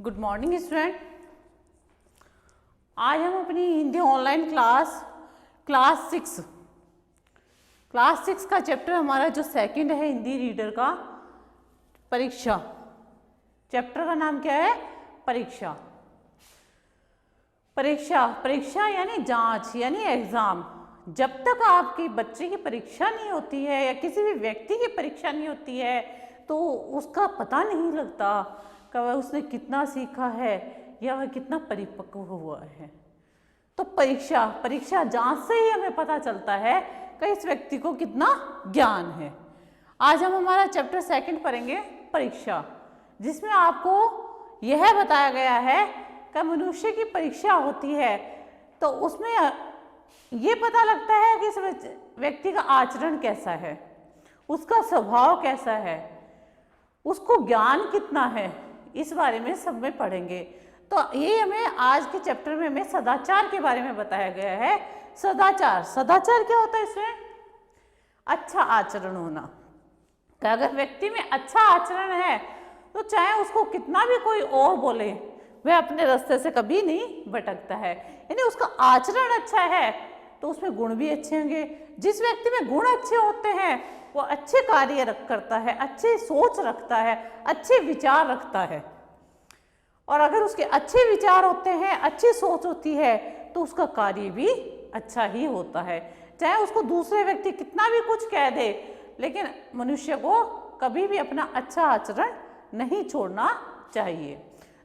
Good morning student. आज हम अपनी हिंदी ऑनलाइन क्लास सिक्स का चैप्टर हमारा जो सेकंड है हिंदी रीडर का परीक्षा। चैप्टर का नाम क्या है? परीक्षा। परीक्षा यानी जांच यानी एग्जाम। जब तक आपकी बच्चे की परीक्षा नहीं होती है या किसी भी व्यक्ति की परीक्षा नहीं होती है तो उसका पता नहीं लगता कि वह उसने कितना सीखा है या वह कितना परिपक्व हुआ है। तो परीक्षा जांच से ही हमें पता चलता है कि इस व्यक्ति को कितना ज्ञान है। आज हम हमारा चैप्टर सेकंड पढ़ेंगे परीक्षा, जिसमें आपको यह बताया गया है कि मनुष्य की परीक्षा होती है तो उसमें ये पता लगता है कि इस व्यक्ति का आचरण कैसा है, उसका स्वभाव कैसा है, उसको ज्ञान कितना है, इस बारे में सब में पढ़ेंगे। तो ये हमें आज के चैप्टर में हमें सदाचार के बारे में बताया गया है। सदाचार क्या होता है? इसमें अच्छा आचरण होना। कि अगर व्यक्ति में अच्छा आचरण है तो चाहे उसको कितना भी कोई और बोले वह अपने रास्ते से कभी नहीं भटकता है। यानी उसका आचरण अच्छा है तो उसमें गुण भी अच्छे होंगे। जिस व्यक्ति में गुण अच्छे होते हैं वो अच्छे कार्य करता है, अच्छी सोच रखता है, अच्छे विचार रखता है। और अगर उसके अच्छे विचार होते हैं, अच्छी सोच होती है तो उसका कार्य भी अच्छा ही होता है। चाहे उसको दूसरे व्यक्ति कितना भी कुछ कह दे, लेकिन मनुष्य को कभी भी अपना अच्छा आचरण नहीं छोड़ना चाहिए।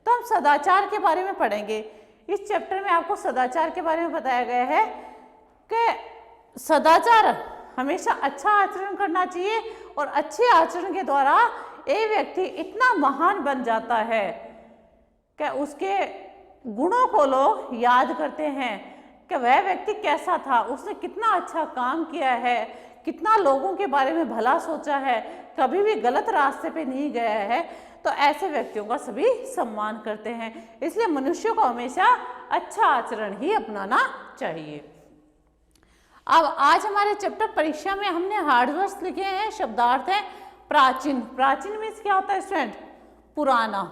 तो हम सदाचार के बारे में पढ़ेंगे। इस चैप्टर में आपको सदाचार के बारे में बताया गया है कि सदाचार हमेशा अच्छा आचरण करना चाहिए और अच्छे आचरण के द्वारा एक व्यक्ति इतना महान बन जाता है कि उसके गुणों को लोग याद करते हैं कि वह व्यक्ति कैसा था, उसने कितना अच्छा काम किया है, कितना लोगों के बारे में भला सोचा है, कभी भी गलत रास्ते पे नहीं गया है। तो ऐसे व्यक्तियों का सभी सम्मान करते हैं। इसलिए मनुष्य को हमेशा अच्छा आचरण ही अपनाना चाहिए। अब आज हमारे चैप्टर परीक्षा में हमने हार्ड वर्ड्स लिखे हैं, शब्दार्थ है प्राचीन। प्राचीन मीन्स क्या होता है स्टूडेंट? पुराना।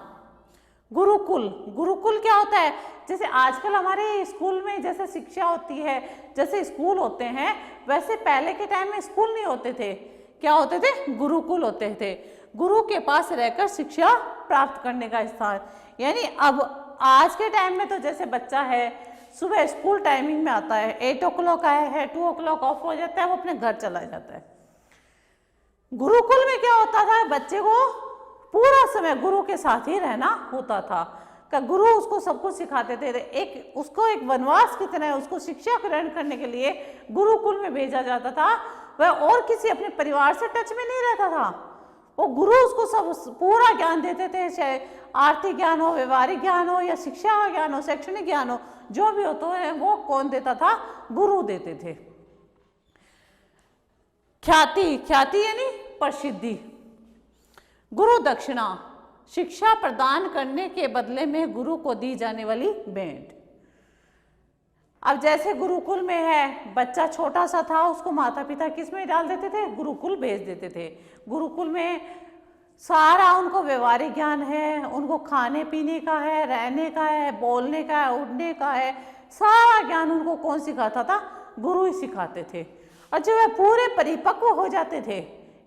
गुरुकुल क्या होता है? जैसे आजकल हमारे स्कूल में जैसे शिक्षा होती है, जैसे स्कूल होते हैं, वैसे पहले के टाइम में स्कूल नहीं होते थे। क्या होते थे? गुरुकुल होते थे। गुरु के पास रहकर शिक्षा प्राप्त करने का स्थान। यानी अब आज के टाइम में तो जैसे बच्चा है सुबह स्कूल टाइमिंग में आता है, 8 o'clock आया है, 2 o'clock ऑफ हो जाता है, वो अपने घर चला जाता है। गुरुकुल में क्या होता था? बच्चे को पूरा समय गुरु के साथ ही रहना होता था। का गुरु उसको सब कुछ सिखाते थे। उसको एक वनवास की तरह उसको शिक्षा ग्रहण करने के लिए गुरुकुल में भेजा जाता था। वह और किसी अपने परिवार से टच में नहीं रहता था। वो गुरु उसको सब पूरा ज्ञान देते थे, चाहे आर्थिक ज्ञान हो, व्यवहारिक ज्ञान हो या शिक्षा का ज्ञान हो, शैक्षणिक ज्ञान हो, जो भी हो तो वो कौन देता था? गुरु देते थे। ख्याति यानी प्रसिद्धि। गुरु दक्षिणा, शिक्षा प्रदान करने के बदले में गुरु को दी जाने वाली भेंट। अब जैसे गुरुकुल में है, बच्चा छोटा सा था, उसको माता पिता किस में डाल देते थे? गुरुकुल भेज देते थे। गुरुकुल में सारा उनको व्यवहारिक ज्ञान है, उनको खाने पीने का है, रहने का है, बोलने का है, उड़ने का है, सारा ज्ञान उनको कौन सिखाता था? गुरु ही सिखाते थे। और जब वे पूरे परिपक्व हो जाते थे,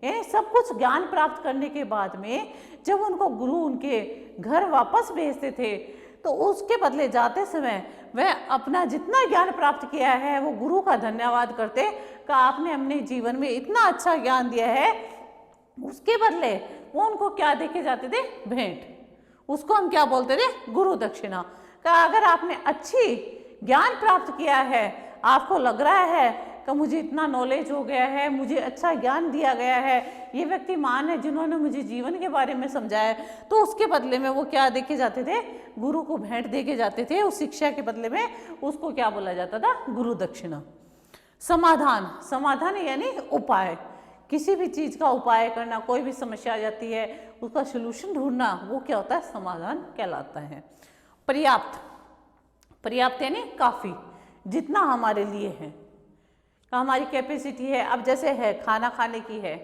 यानी सब कुछ ज्ञान प्राप्त करने के बाद में जब उनको गुरु उनके घर वापस भेजते थे तो उसके बदले जाते समय वह अपना जितना ज्ञान प्राप्त किया है वो गुरु का धन्यवाद करते कि आपने अपने जीवन में इतना अच्छा ज्ञान दिया है। उसके बदले वो उनको क्या देके जाते थे? भेंट। उसको हम क्या बोलते थे? गुरु दक्षिणा। कि अगर आपने अच्छी ज्ञान प्राप्त किया है, आपको लग रहा है कि मुझे इतना नॉलेज हो गया है, मुझे अच्छा ज्ञान दिया गया है, ये व्यक्ति महान है जिन्होंने मुझे जीवन के बारे में समझाया, तो उसके बदले में वो क्या देके जाते थे? गुरु को भेंट देके जाते थे। उस शिक्षा के बदले में उसको क्या बोला जाता था? गुरु दक्षिणा। समाधान यानी उपाय। किसी भी चीज का उपाय करना, कोई भी समस्या आ जाती है उसका सोल्यूशन ढूंढना, वो क्या होता है? समाधान कहलाता है। पर्याप्त यानी काफी, जितना हमारे लिए है, हमारी कैपेसिटी है। अब जैसे है खाना खाने की है,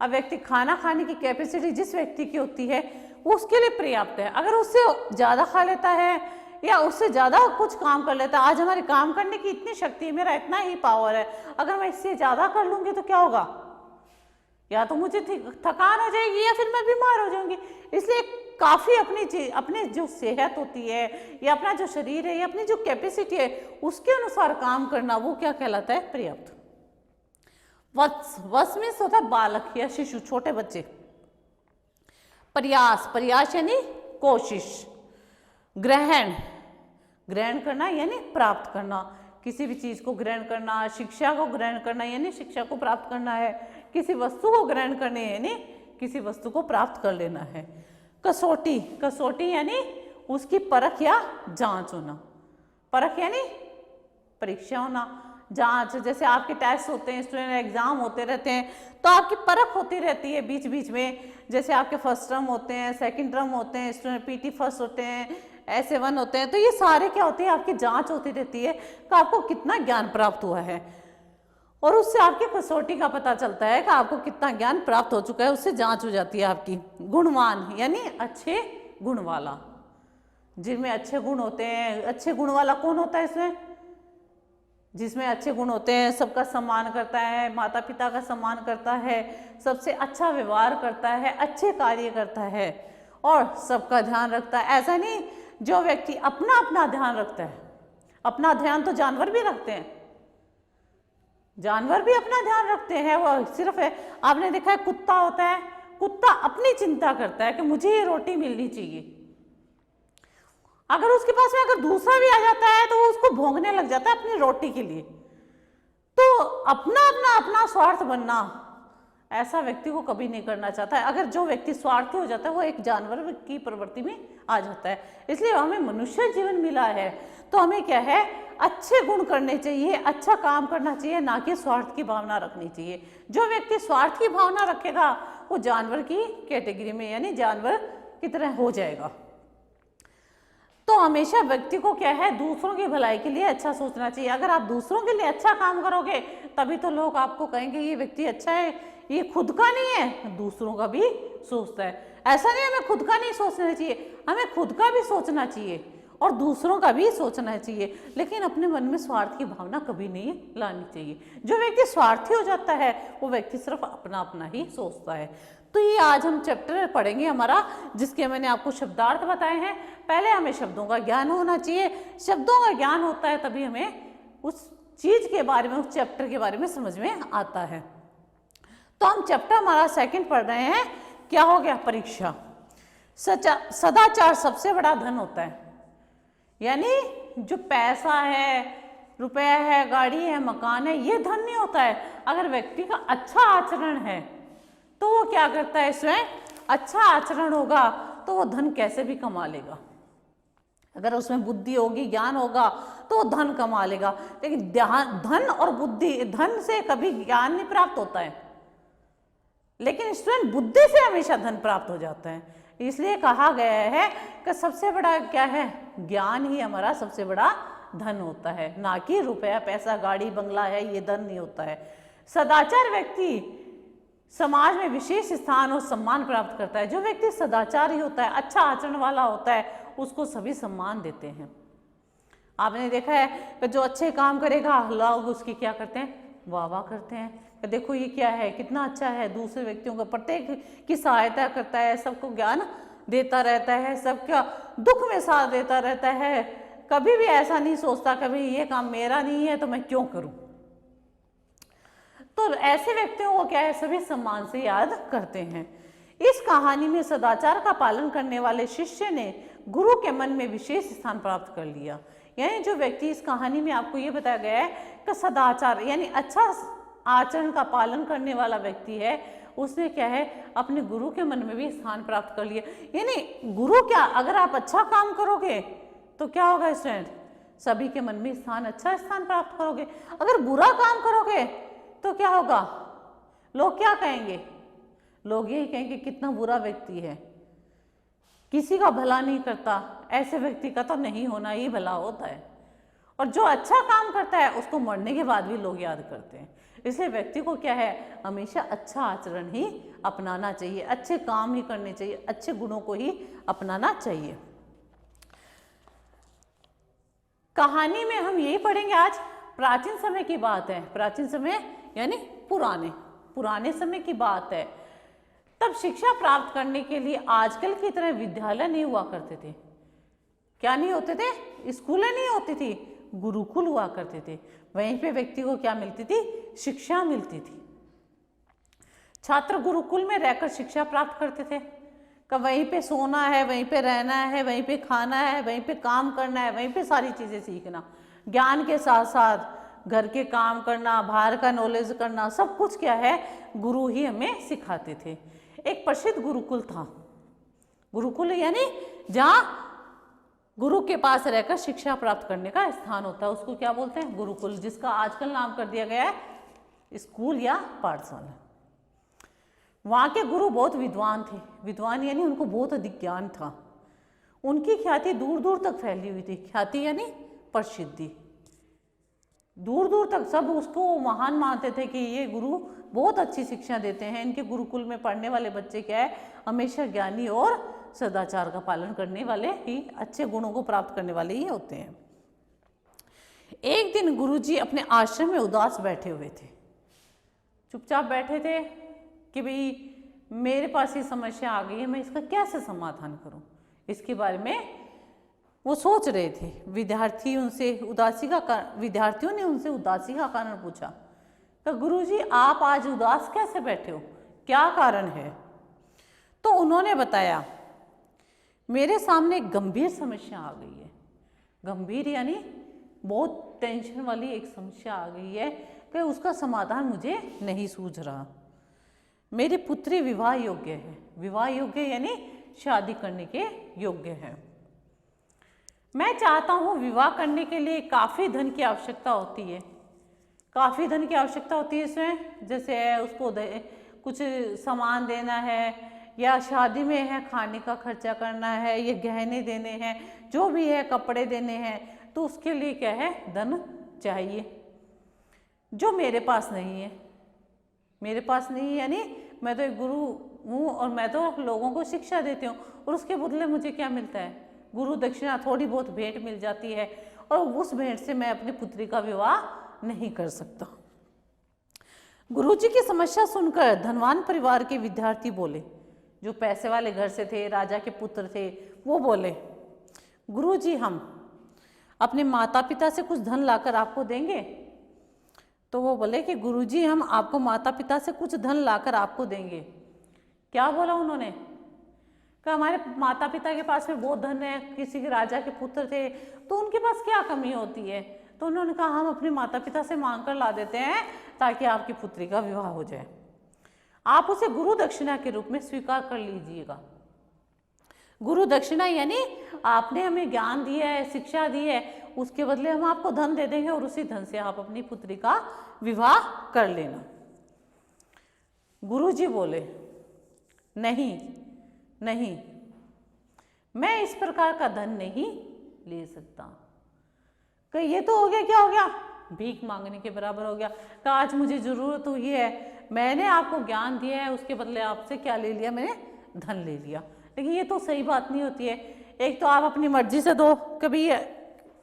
अब व्यक्ति खाना खाने की कैपेसिटी जिस व्यक्ति की होती है उसके लिए पर्याप्त है। अगर उससे ज़्यादा खा लेता है या उससे ज़्यादा कुछ काम कर लेता है, आज हमारे काम करने की इतनी शक्ति है, मेरा इतना ही पावर है, अगर मैं इससे ज़्यादा कर लूँगी तो क्या होगा, या तो मुझे थकान हो जाएगी या फिर मैं बीमार हो जाऊंगी। इसलिए काफ़ी अपनी जो सेहत होती है या अपना जो शरीर है या अपनी जो कैपेसिटी है उसके अनुसार काम करना, वो क्या कहलाता है, पर्याप्त। वश में होता है बालक या शिशु, छोटे बच्चे। प्रयास, प्रयास यानी कोशिश। ग्रहण, ग्रहण करना यानी प्राप्त करना, किसी भी चीज को ग्रहण करना, शिक्षा को ग्रहण करना यानी शिक्षा को प्राप्त करना है, किसी वस्तु को ग्रहण करने यानी किसी वस्तु को प्राप्त कर लेना है। कसौटी, कसौटी यानी उसकी परख या जांच होना। परख यानी परीक्षा होना, जांच, जैसे आपके टेस्ट होते हैं, स्टूडेंट एग्जाम होते रहते हैं, तो आपकी परख होती रहती है बीच बीच में। जैसे आपके फर्स्ट टर्म होते हैं, सेकंड टर्म होते हैं, स्टूडेंट पीटी फर्स्ट होते हैं, ऐसे 1 होते हैं, तो ये सारे क्या होते हैं, आपकी जांच होती रहती है कि आपको कितना ज्ञान प्राप्त हुआ है, और उससे आपकी कसौटी का पता चलता है कि आपको कितना ज्ञान प्राप्त हो चुका है, उससे जांच हो जाती है आपकी। गुणवान यानी अच्छे गुण वाला, जिनमें अच्छे गुण होते हैं। अच्छे गुण वाला कौन होता है इसमें, जिसमें अच्छे गुण होते हैं, सबका सम्मान करता है, माता पिता का सम्मान करता है, सबसे अच्छा व्यवहार करता है, अच्छे कार्य करता है और सबका ध्यान रखता है। ऐसा नहीं जो व्यक्ति अपना अपना ध्यान रखता है, अपना ध्यान तो जानवर भी रखते हैं, जानवर भी अपना ध्यान रखते हैं, वो सिर्फ है, आपने देखा है कुत्ता होता है, कुत्ता अपनी चिंता करता है कि मुझे ये रोटी मिलनी चाहिए, अगर उसके पास में अगर दूसरा भी आ जाता है तो वो उसको भोंकने लग जाता है अपनी रोटी के लिए। तो अपना अपना अपना स्वार्थ बनना ऐसा व्यक्ति को कभी नहीं करना चाहता है। अगर जो व्यक्ति स्वार्थी हो जाता है वो एक जानवर की प्रवृत्ति में आ जाता है। इसलिए हमें मनुष्य जीवन मिला है तो हमें क्या है, अच्छे गुण करने चाहिए, अच्छा काम करना चाहिए, ना कि स्वार्थ की भावना रखनी चाहिए। जो व्यक्ति स्वार्थ की भावना रखेगा वो जानवर की कैटेगरी में यानी जानवर की तरह हो जाएगा। तो हमेशा व्यक्ति को क्या है, दूसरों की भलाई के लिए अच्छा सोचना चाहिए। अगर आप दूसरों के लिए अच्छा काम करोगे तभी तो लोग आपको कहेंगे ये व्यक्ति अच्छा है, ये खुद का नहीं है दूसरों का भी सोचता है। ऐसा नहीं हमें खुद का नहीं सोचना चाहिए, हमें खुद का भी सोचना चाहिए और दूसरों का भी सोचना चाहिए, लेकिन अपने मन में स्वार्थ की भावना कभी नहीं लानी चाहिए। जो व्यक्ति स्वार्थी हो जाता है वो व्यक्ति सिर्फ अपना अपना ही सोचता है। तो ये आज हम चैप्टर पढ़ेंगे हमारा, जिसके मैंने आपको शब्दार्थ बताए हैं। पहले हमें शब्दों का ज्ञान होना चाहिए, शब्दों का ज्ञान होता है तभी हमें उस चीज के बारे में, उस चैप्टर के बारे में समझ में आता है। तो हम चैप्टर हमारा 2 पढ़ रहे हैं, क्या हो गया, परीक्षा। सदाचार सबसे बड़ा धन होता है, यानी जो पैसा है, रुपया है, गाड़ी है, मकान है, ये धन नहीं होता है। अगर व्यक्ति का अच्छा आचरण है तो वो क्या करता है, स्वयं अच्छा आचरण होगा तो वो धन कैसे भी कमा लेगा। अगर उसमें बुद्धि होगी, ज्ञान होगा तो वो धन कमा लेगा। लेकिन धन और बुद्धि, धन से कभी ज्ञान नहीं प्राप्त होता है, लेकिन स्टूडेंट बुद्धि से हमेशा धन प्राप्त हो जाता है। इसलिए कहा गया है कि सबसे बड़ा क्या है, ज्ञान ही हमारा सबसे बड़ा धन होता है, ना कि रुपया, पैसा, गाड़ी, बंगला है, ये धन नहीं होता है। सदाचार व्यक्ति समाज में विशेष स्थान और सम्मान प्राप्त करता है। जो व्यक्ति सदाचारी होता है, अच्छा आचरण वाला होता है, उसको सभी सम्मान देते हैं। आपने देखा है कि जो अच्छे काम करेगा लोग उसकी क्या करते हैं, वाह वाह करते हैं कि देखो ये क्या है, कितना अच्छा है, दूसरे व्यक्तियों को प्रत्येक की सहायता करता है, सबको ज्ञान देता रहता है, सबका दुख में साथ देता रहता है, कभी भी ऐसा नहीं सोचता कभी ये काम मेरा नहीं है तो मैं क्यों करूं। तो ऐसे व्यक्तियों को क्या है, सभी सम्मान से याद करते हैं। इस कहानी में सदाचार का पालन करने वाले शिष्य ने गुरु के मन में विशेष स्थान प्राप्त कर लिया। यानी जो व्यक्ति, इस कहानी में आपको ये बताया गया है कि सदाचार यानी अच्छा आचरण का पालन करने वाला व्यक्ति है, उसने क्या है, अपने गुरु के मन में भी स्थान प्राप्त कर लिया। यानी गुरु क्या, अगर आप अच्छा काम करोगे तो क्या होगा स्टूडेंट, सभी के मन में स्थान, अच्छा स्थान प्राप्त करोगे। अगर बुरा काम करोगे तो क्या होगा, लोग क्या कहेंगे, लोग यही कहेंगे कितना बुरा व्यक्ति है, किसी का भला नहीं करता, ऐसे व्यक्ति का तो नहीं होना ही भला होता है। और जो अच्छा काम करता है उसको मरने के बाद भी लोग याद करते हैं। इसलिए व्यक्ति को क्या है, हमेशा अच्छा आचरण ही अपनाना चाहिए, अच्छे काम ही करने चाहिए, अच्छे गुणों को ही अपनाना चाहिए। कहानी में हम यही पढ़ेंगे आज। प्राचीन समय की बात है, प्राचीन समय यानी पुराने समय की बात है। तब शिक्षा प्राप्त करने के लिए आजकल की तरह विद्यालय नहीं हुआ करते थे। क्या नहीं होते थे? स्कूलें नहीं होती थी, गुरुकुल हुआ करते थे। वहीं पे व्यक्ति को क्या मिलती थी? शिक्षा मिलती थी। छात्र गुरुकुल में रहकर शिक्षा प्राप्त करते थे। कि वहीं पे सोना है, वहीं पे रहना है, वहीं पे खाना है, वहीं पे काम करना है, वहीं पे सारी चीजें सीखना। ज्ञान के साथ साथ घर के काम करना, बाहर का नॉलेज करना, सब कुछ क्या है, गुरु ही हमें सिखाते थे। एक प्रसिद्ध गुरुकुल था। गुरुकुल यानी जहाँ गुरु के पास रहकर शिक्षा प्राप्त करने का स्थान होता है, उसको क्या बोलते हैं? गुरुकुल, जिसका आजकल नाम कर दिया गया है स्कूल या पाठशाला। वहाँ के गुरु बहुत विद्वान थे। विद्वान यानी उनको बहुत अधिक ज्ञान था। उनकी ख्याति दूर दूर तक फैली हुई थी। ख्याति यानी प्रसिद्धि, दूर दूर तक सब उसको महान मानते थे कि ये गुरु बहुत अच्छी शिक्षा देते हैं। इनके गुरुकुल में पढ़ने वाले बच्चे क्या है, हमेशा ज्ञानी और सदाचार का पालन करने वाले ही, अच्छे गुणों को प्राप्त करने वाले ही होते हैं। एक दिन गुरुजी अपने आश्रम में उदास बैठे हुए थे, चुपचाप बैठे थे कि भाई मेरे पास ये समस्या आ गई है, मैं इसका कैसे समाधान करूं, इसके बारे में वो सोच रहे थे। विद्यार्थियों ने उनसे उदासी का कारण पूछा। तो गुरुजी आप आज उदास कैसे बैठे हो, क्या कारण है? तो उन्होंने बताया मेरे सामने एक गंभीर समस्या आ गई है। गंभीर यानी बहुत टेंशन वाली एक समस्या आ गई है कि उसका समाधान मुझे नहीं सूझ रहा। मेरी पुत्री विवाह योग्य है। विवाह योग्य यानी शादी करने के योग्य है। मैं चाहता हूँ विवाह करने के लिए काफ़ी धन की आवश्यकता होती है। काफ़ी धन की आवश्यकता होती है इसमें, जैसे उसको कुछ सामान देना है, या शादी में है खाने का खर्चा करना है, या गहने देने हैं, जो भी है कपड़े देने हैं, तो उसके लिए क्या है, धन चाहिए, जो मेरे पास नहीं है। मेरे पास नहीं है यानी मैं तो एक गुरु हूँ और मैं तो लोगों को शिक्षा देती हूँ, और उसके बदले मुझे क्या मिलता है? गुरु दक्षिणा, थोड़ी बहुत भेंट मिल जाती है, और उस भेंट से मैं अपनी पुत्री का विवाह नहीं कर सकता। गुरुजी की समस्या सुनकर धनवान परिवार के विद्यार्थी बोले, जो पैसे वाले घर से थे, राजा के पुत्र थे, वो बोले गुरुजी हम अपने माता पिता से कुछ धन लाकर आपको देंगे। तो वो बोले कि गुरुजी हम आपको माता पिता से कुछ धन लाकर आपको देंगे। क्या बोला उन्होंने? कि हमारे माता पिता के पास में बहुत धन है, किसी के राजा के पुत्र थे, तो उनके पास क्या कमी होती है? तो उन्होंने कहा हम अपने माता पिता से मांग कर ला देते हैं ताकि आपकी पुत्री का विवाह हो जाए। आप उसे गुरु दक्षिणा के रूप में स्वीकार कर लीजिएगा। गुरु दक्षिणा यानी आपने हमें ज्ञान दिया है, शिक्षा दी है, उसके बदले हम आपको धन दे देंगे, और उसी धन से आप अपनी पुत्री का विवाह कर लेना। गुरुजी बोले नहीं नहीं, मैं इस प्रकार का धन नहीं ले सकता। कि ये तो हो गया, क्या हो गया? भीख मांगने के बराबर हो गया। कि आज मुझे जरूरत हुई है, मैंने आपको ज्ञान दिया है, उसके बदले आपसे क्या ले लिया? मैंने धन ले लिया। लेकिन ये तो सही बात नहीं होती है। एक तो आप अपनी मर्जी से दो, कभी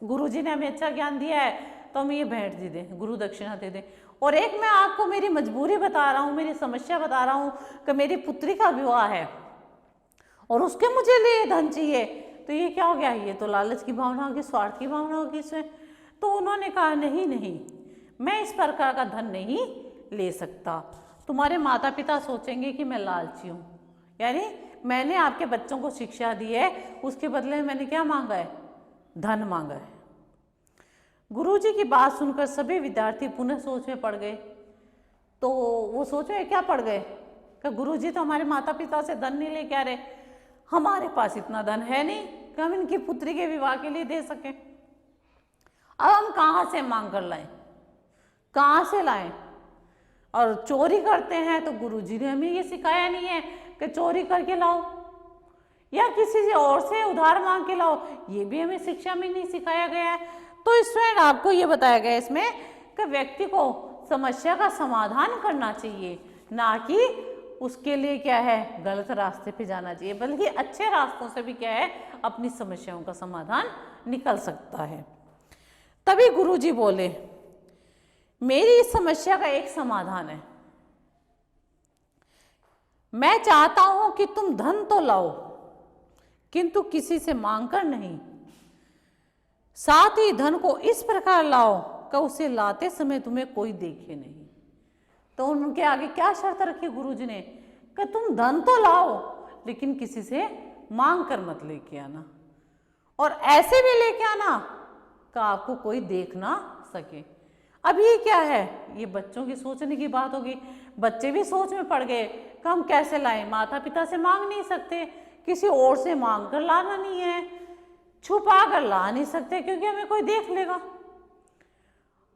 गुरुजी ने हमें अच्छा ज्ञान दिया है तो हमें ये भेंट दे दें, गुरु दक्षिणा दे दें, और एक मैं आपको मेरी मजबूरी बता रहा हूँ, मेरी समस्या बता रहा हूँ कि मेरी पुत्री का विवाह है और उसके मुझे लिए धन चाहिए, तो ये क्या हो गया? ये तो लालच की भावना होगी, स्वार्थ की भावना होगी इसमें। तो उन्होंने कहा नहीं नहीं, मैं इस प्रकार का धन नहीं ले सकता। तुम्हारे माता पिता सोचेंगे कि मैं लालची हूँ, यानी मैंने आपके बच्चों को शिक्षा दी है, उसके बदले में मैंने क्या मांगा है? धन मांगा है। गुरुजी की बात सुनकर सभी विद्यार्थी पुनः सोच में पड़ गए। तो वो सोच में क्या पड़ गए कि गुरुजी तो हमारे माता पिता से धन नहीं लेके आ रहे, हमारे पास इतना धन है नहीं कि हम इनकी पुत्री के विवाह के लिए दे सकें। अब हम कहाँ से मांग कर लाएं, कहाँ से लाएं? और चोरी करते हैं तो गुरुजी ने हमें ये सिखाया नहीं है कि चोरी करके लाओ या किसी से और से उधार मांग के लाओ, ये भी हमें शिक्षा में नहीं सिखाया गया है। तो स्टूडेंट आपको ये बताया गया इसमें कि व्यक्ति को समस्या का समाधान करना चाहिए, ना कि उसके लिए क्या है गलत रास्ते पे जाना चाहिए, बल्कि अच्छे रास्तों से भी क्या है अपनी समस्याओं का समाधान निकल सकता है। तभी गुरुजी बोले, मेरी इस समस्या का एक समाधान है, मैं चाहता हूं कि तुम धन तो लाओ किंतु किसी से मांगकर नहीं, साथ ही धन को इस प्रकार लाओ कि उसे लाते समय तुम्हें कोई देखे नहीं। तो उनके आगे क्या शर्त रखी गुरुजी ने कि तुम धन तो लाओ लेकिन किसी से मांग कर मत लेके आना, और ऐसे भी लेके आना कि आपको कोई देख ना सके। अब ये क्या है, ये बच्चों की सोचने की बात होगी। बच्चे भी सोच में पड़ गए कि हम कैसे लाएं, माता पिता से मांग नहीं सकते, किसी और से मांग कर लाना नहीं है, छुपा कर ला नहीं सकते क्योंकि हमें कोई देख लेगा,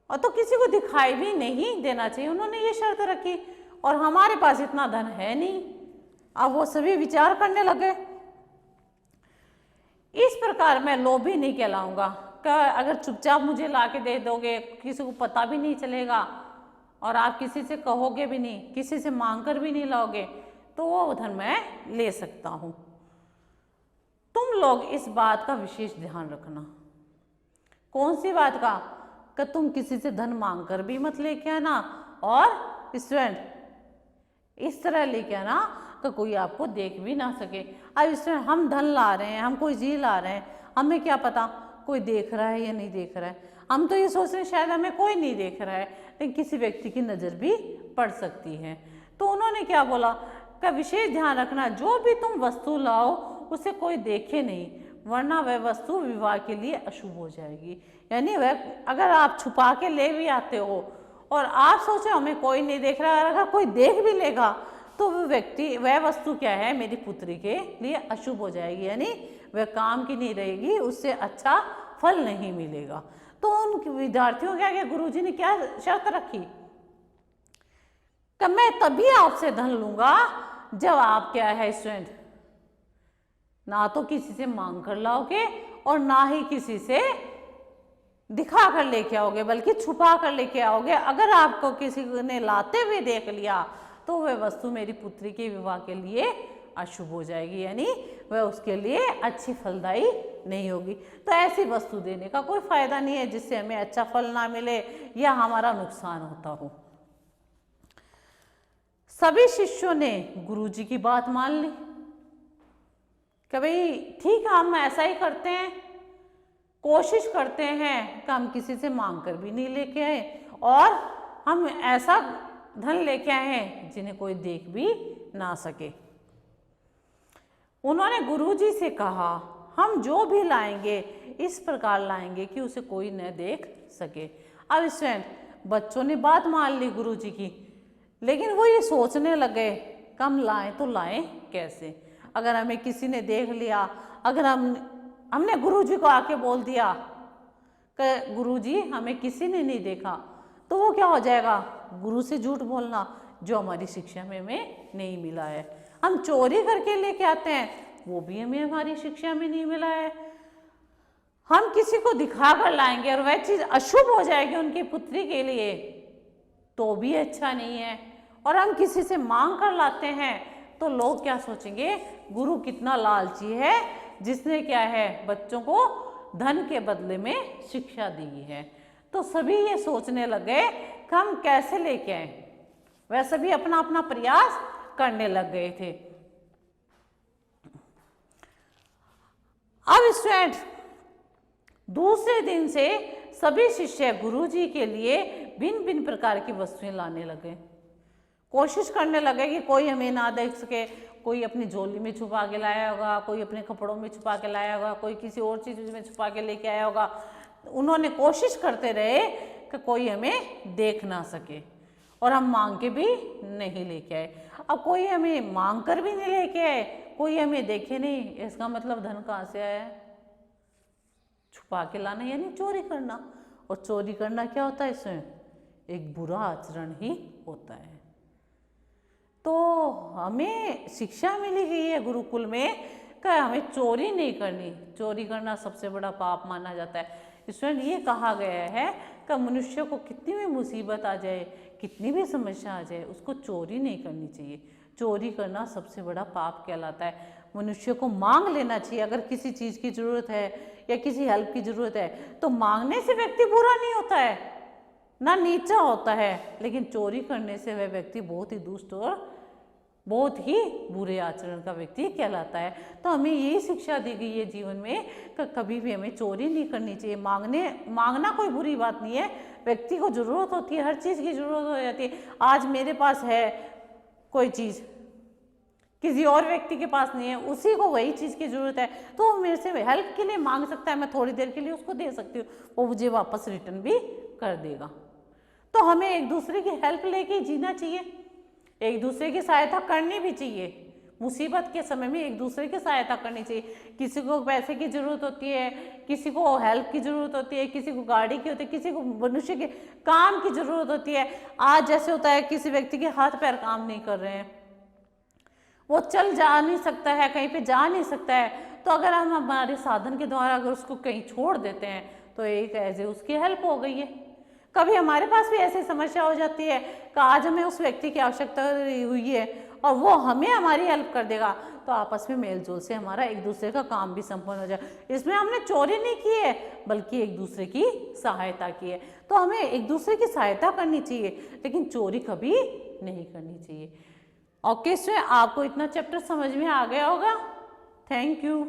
और तो किसी को दिखाई भी नहीं देना चाहिए। उन्होंने ये शर्त रखी, और हमारे पास इतना धन है नहीं। अब वो सभी विचार करने लगे, इस प्रकार मैं लोभी नहीं कहलाऊंगा कि अगर चुपचाप मुझे ला के दे दोगे, किसी को पता भी नहीं चलेगा, और आप किसी से कहोगे भी नहीं, किसी से मांग कर भी नहीं लाओगे, तो वो धन मैं ले सकता हूं। तुम लोग इस बात का विशेष ध्यान रखना। कौन सी बात का? कि तुम किसी से धन मांग कर भी मत लेके आना, और स्टूडेंट इस तरह लेके आना कि कोई आपको देख भी ना सके। अब स्टूडेंट हम धन ला रहे हैं, हम कोई चीज ला रहे हैं, हमें क्या पता कोई देख रहा है या नहीं देख रहा है। हम तो ये सोच रहे हैं शायद हमें कोई नहीं देख रहा है, लेकिन किसी व्यक्ति की नज़र भी पड़ सकती है। तो उन्होंने क्या बोला कि विशेष ध्यान रखना, जो भी तुम वस्तु लाओ उसे कोई देखे नहीं, वरना वह वस्तु विवाह के लिए अशुभ हो जाएगी। यानी वह अगर आप छुपा के ले भी आते हो और आप सोचो हमें कोई नहीं देख रहा, और अगर कोई देख भी लेगा तो वह व्यक्ति, वह वस्तु क्या है मेरी पुत्री के लिए अशुभ हो जाएगी, यानी वह काम की नहीं रहेगी, उससे अच्छा फल नहीं मिलेगा। तो उन विद्यार्थियों के आगे गुरुजी ने क्या शर्त रखी कि मैं तभी आपसे धन लूंगा जब आप क्या है स्टूडेंट, ना तो किसी से मांग कर लाओगे और ना ही किसी से दिखा कर लेके आओगे, बल्कि छुपा कर लेके आओगे। अगर आपको किसी ने लाते हुए देख लिया तो वह वस्तु मेरी पुत्री के विवाह के लिए अशुभ हो जाएगी, यानी वह उसके लिए अच्छी फलदायी नहीं होगी। तो ऐसी वस्तु देने का कोई फायदा नहीं है जिससे हमें अच्छा फल ना मिले या हमारा नुकसान होता हो। सभी शिष्यों ने गुरुजी की बात मान ली कि भाई ठीक है, हम ऐसा ही करते हैं, कोशिश करते हैं कि हम किसी से मांग कर भी नहीं लेके आए, और हम ऐसा धन लेके आए हैं जिन्हें कोई देख भी ना सके। उन्होंने गुरुजी से कहा, हम जो भी लाएंगे इस प्रकार लाएंगे कि उसे कोई न देख सके। अब स्टूडेंट बच्चों ने बात मान ली गुरुजी की, लेकिन वो ये सोचने लगे कम लाएं तो लाएं कैसे। अगर हमें किसी ने देख लिया, अगर हमने गुरुजी को आके बोल दिया कि गुरुजी हमें किसी ने नहीं देखा, तो वो क्या हो जाएगा, गुरु से झूठ बोलना, जो हमारी शिक्षा में हमें नहीं मिला है। हम चोरी करके लेके आते हैं, वो भी हमें हमारी शिक्षा में नहीं मिला है। हम किसी को दिखा कर लाएंगे और वह चीज़ अशुभ हो जाएगी उनकी पुत्री के लिए, तो भी अच्छा नहीं है। और हम किसी से मांग कर लाते हैं तो लोग क्या सोचेंगे, गुरु कितना लालची है जिसने क्या है बच्चों को धन के बदले में शिक्षा दी है। तो सभी ये सोचने लगे कि हम कैसे लेके आए। वह सभी अपना अपना प्रयास करने लग गए थे। अब स्टूडेंट दूसरे दिन से सभी शिष्य गुरुजी के लिए भिन्न भिन्न प्रकार की वस्तुएं लाने लगे। कोशिश करने लगे कि कोई हमें ना देख सके, कोई अपनी झोली में छुपा के लाया होगा, कोई अपने कपड़ों में छुपा के लाया होगा, कोई किसी और चीज में छुपा के लेके आया होगा। उन्होंने कोशिश करते रहे कि कोई हमें देख ना सके, और हम मांग के भी नहीं लेके आए। अब कोई हमें मांग कर भी नहीं लेके आए, कोई हमें देखे नहीं, इसका मतलब धन कहाँ से आया है, छुपा के लाना यानी चोरी करना। और चोरी करना क्या होता है, इसमें एक बुरा आचरण ही होता है। तो हमें शिक्षा मिली गई है गुरुकुल में कि हमें चोरी नहीं करनी, चोरी करना सबसे बड़ा पाप माना जाता है। इसमें ये कहा गया है कि मनुष्य को कितनी भी मुसीबत आ जाए, कितनी भी समस्या आ जाए, उसको चोरी नहीं करनी चाहिए। चोरी करना सबसे बड़ा पाप कहलाता है। मनुष्य को मांग लेना चाहिए। अगर किसी चीज़ की ज़रूरत है या किसी हेल्प की ज़रूरत है तो मांगने से व्यक्ति बुरा नहीं होता है, ना नीचा होता है, लेकिन चोरी करने से वह व्यक्ति बहुत ही दुष्ट और बहुत ही बुरे आचरण का व्यक्ति कहलाता है। तो हमें यही शिक्षा दी गई है जीवन में कि कभी भी हमें चोरी नहीं करनी चाहिए। मांगना कोई बुरी बात नहीं है। व्यक्ति को ज़रूरत होती है, हर चीज़ की ज़रूरत हो जाती है। आज मेरे पास है कोई चीज़, किसी और व्यक्ति के पास नहीं है, उसी को वही चीज़ की ज़रूरत है, तो वो मेरे से हेल्प के लिए मांग सकता है। मैं थोड़ी देर के लिए उसको दे सकती हूँ, वो मुझे वापस रिटर्न भी कर देगा। तो हमें एक दूसरे की हेल्प लेके जीना चाहिए, एक दूसरे की सहायता करनी भी चाहिए। मुसीबत के समय में एक दूसरे की सहायता करनी चाहिए। किसी को पैसे की ज़रूरत होती है, किसी को हेल्प की ज़रूरत होती है, किसी को गाड़ी की होती है, किसी को मनुष्य के काम की ज़रूरत होती है। आज जैसे होता है किसी व्यक्ति के हाथ पैर काम नहीं कर रहे हैं, वो चल जा नहीं सकता है, कहीं पे जा नहीं सकता है, तो अगर हम हमारे साधन के द्वारा अगर उसको कहीं छोड़ देते हैं तो एक ऐसे उसकी हेल्प हो गई है। कभी हमारे पास भी ऐसी समस्या हो जाती है कि आज हमें उस व्यक्ति की आवश्यकता हुई है और वो हमें हमारी हेल्प कर देगा, तो आपस में मेल जोल से हमारा एक दूसरे का काम भी संपन्न हो जाए। इसमें हमने चोरी नहीं की है, बल्कि एक दूसरे की सहायता की है। तो हमें एक दूसरे की सहायता करनी चाहिए, लेकिन चोरी कभी नहीं करनी चाहिए। ओके, आपको इतना चैप्टर समझ में आ गया होगा। Thank you.